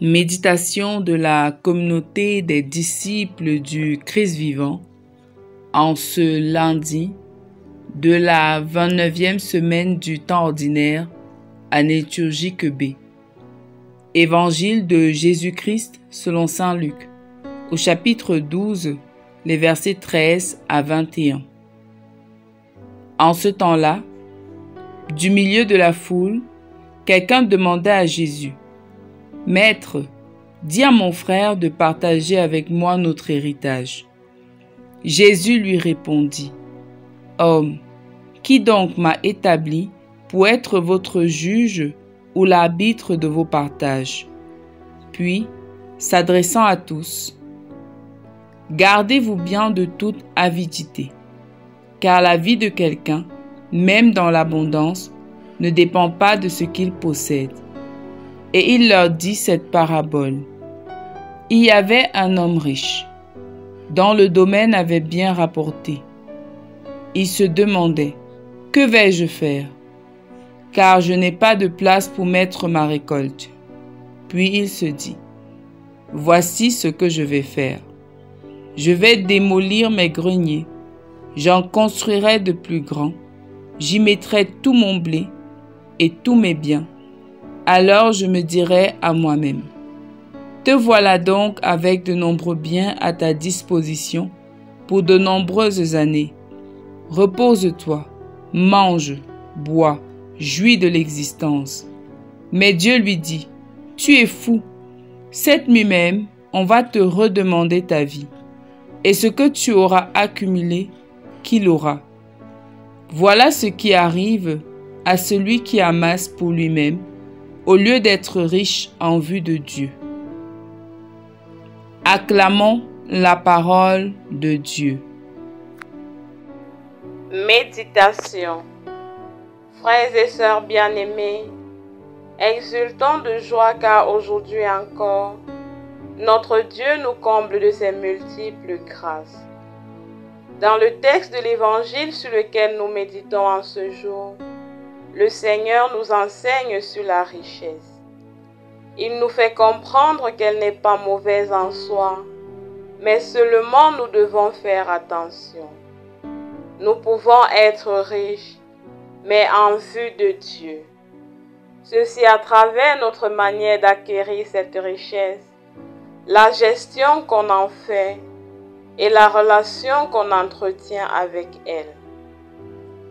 Méditation de la communauté des disciples du Christ vivant en ce lundi de la 29e semaine du temps ordinaire, année liturgique B. Évangile de Jésus-Christ selon saint Luc, au chapitre 12, les versets 13 à 21. En ce temps-là, du milieu de la foule, quelqu'un demanda à Jésus: « Maître, dis à mon frère de partager avec moi notre héritage. » Jésus lui répondit: « Homme, qui donc m'a établi pour être votre juge ou l'arbitre de vos partages? » Puis, s'adressant à tous: « Gardez-vous bien de toute avidité, car la vie de quelqu'un, même dans l'abondance, ne dépend pas de ce qu'il possède. » Et il leur dit cette parabole. Il y avait un homme riche, dont le domaine avait bien rapporté. Il se demandait: « Que vais-je faire? Car je n'ai pas de place pour mettre ma récolte. » Puis il se dit: « Voici ce que je vais faire. Je vais démolir mes greniers, j'en construirai de plus grands, j'y mettrai tout mon blé et tous mes biens. Alors je me dirai à moi-même: te voilà donc avec de nombreux biens à ta disposition pour de nombreuses années. Repose-toi, mange, bois, jouis de l'existence. » Mais Dieu lui dit: tu es fou. Cette nuit même, on va te redemander ta vie. Et ce que tu auras accumulé, qui l'aura? Voilà ce qui arrive à celui qui amasse pour lui-même, au lieu d'être riche en vue de Dieu. Acclamons la parole de Dieu. Méditation. Frères et sœurs bien-aimés, exultons de joie car aujourd'hui encore, notre Dieu nous comble de ses multiples grâces. Dans le texte de l'Évangile sur lequel nous méditons en ce jour, le Seigneur nous enseigne sur la richesse. Il nous fait comprendre qu'elle n'est pas mauvaise en soi, mais seulement nous devons faire attention. Nous pouvons être riches, mais en vue de Dieu. Ceci à travers notre manière d'acquérir cette richesse, la gestion qu'on en fait et la relation qu'on entretient avec elle.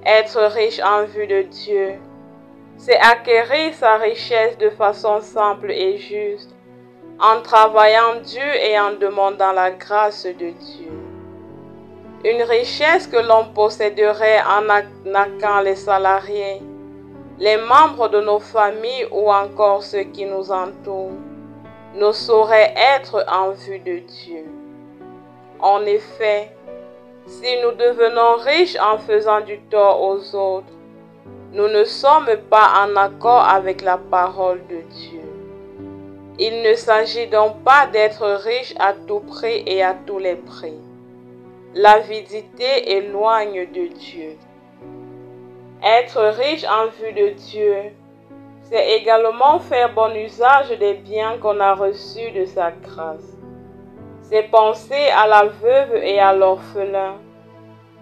Être riche en vue de Dieu, c'est acquérir sa richesse de façon simple et juste, en travaillant dur et en demandant la grâce de Dieu. Une richesse que l'on posséderait en arnaquant les salariés, les membres de nos familles ou encore ceux qui nous entourent, ne saurait être en vue de Dieu. En effet, si nous devenons riches en faisant du tort aux autres, nous ne sommes pas en accord avec la parole de Dieu. Il ne s'agit donc pas d'être riche à tout prix et à tous les prix. L'avidité éloigne de Dieu. Être riche en vue de Dieu, c'est également faire bon usage des biens qu'on a reçus de sa grâce. C'est penser à la veuve et à l'orphelin,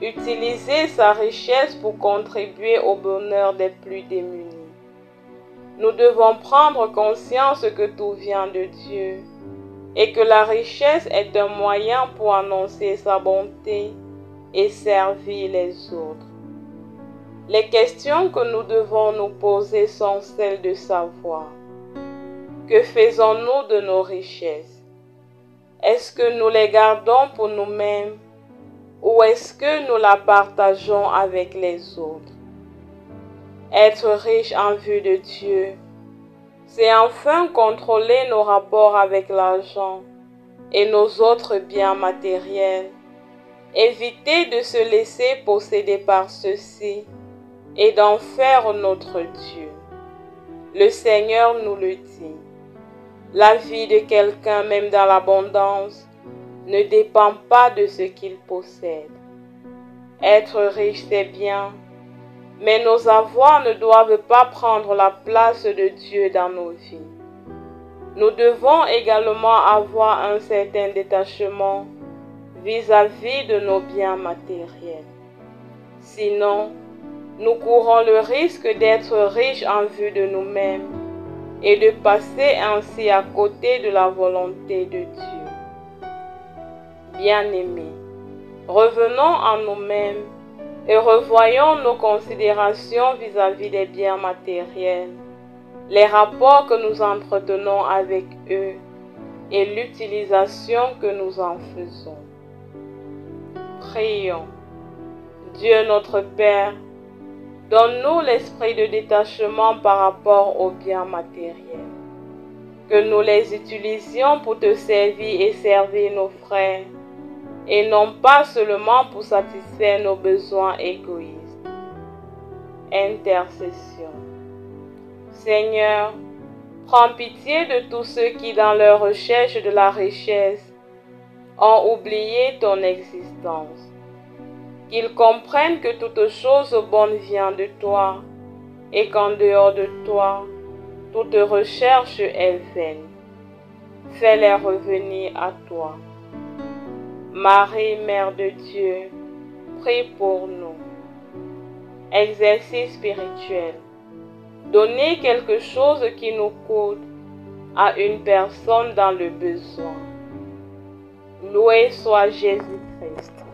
utiliser sa richesse pour contribuer au bonheur des plus démunis. Nous devons prendre conscience que tout vient de Dieu et que la richesse est un moyen pour annoncer sa bonté et servir les autres. Les questions que nous devons nous poser sont celles de savoir: que faisons-nous de nos richesses? Est-ce que nous les gardons pour nous-mêmes ou est-ce que nous la partageons avec les autres? Être riche en vue de Dieu, c'est enfin contrôler nos rapports avec l'argent et nos autres biens matériels, éviter de se laisser posséder par ceux-ci et d'en faire notre Dieu. Le Seigneur nous le dit. La vie de quelqu'un, même dans l'abondance, ne dépend pas de ce qu'il possède. Être riche, c'est bien, mais nos avoirs ne doivent pas prendre la place de Dieu dans nos vies. nous devons également avoir un certain détachement vis-à-vis de nos biens matériels. Sinon, nous courons le risque d'être riches en vue de nous-mêmes et de passer ainsi à côté de la volonté de Dieu. Bien-aimés, revenons en nous-mêmes et revoyons nos considérations vis-à-vis des biens matériels, les rapports que nous entretenons avec eux et l'utilisation que nous en faisons. Prions. Dieu notre Père, donne-nous l'esprit de détachement par rapport aux biens matériels, que nous les utilisions pour te servir et servir nos frères, et non pas seulement pour satisfaire nos besoins égoïstes. Intercession. Seigneur, prends pitié de tous ceux qui, dans leur recherche de la richesse, ont oublié ton existence. Qu'ils comprennent que toute chose bonne vient de toi, et qu'en dehors de toi, toute recherche est vaine. Fais-les revenir à toi. Marie, Mère de Dieu, prie pour nous. Exercice spirituel. Donner quelque chose qui nous coûte à une personne dans le besoin. Loué soit Jésus-Christ.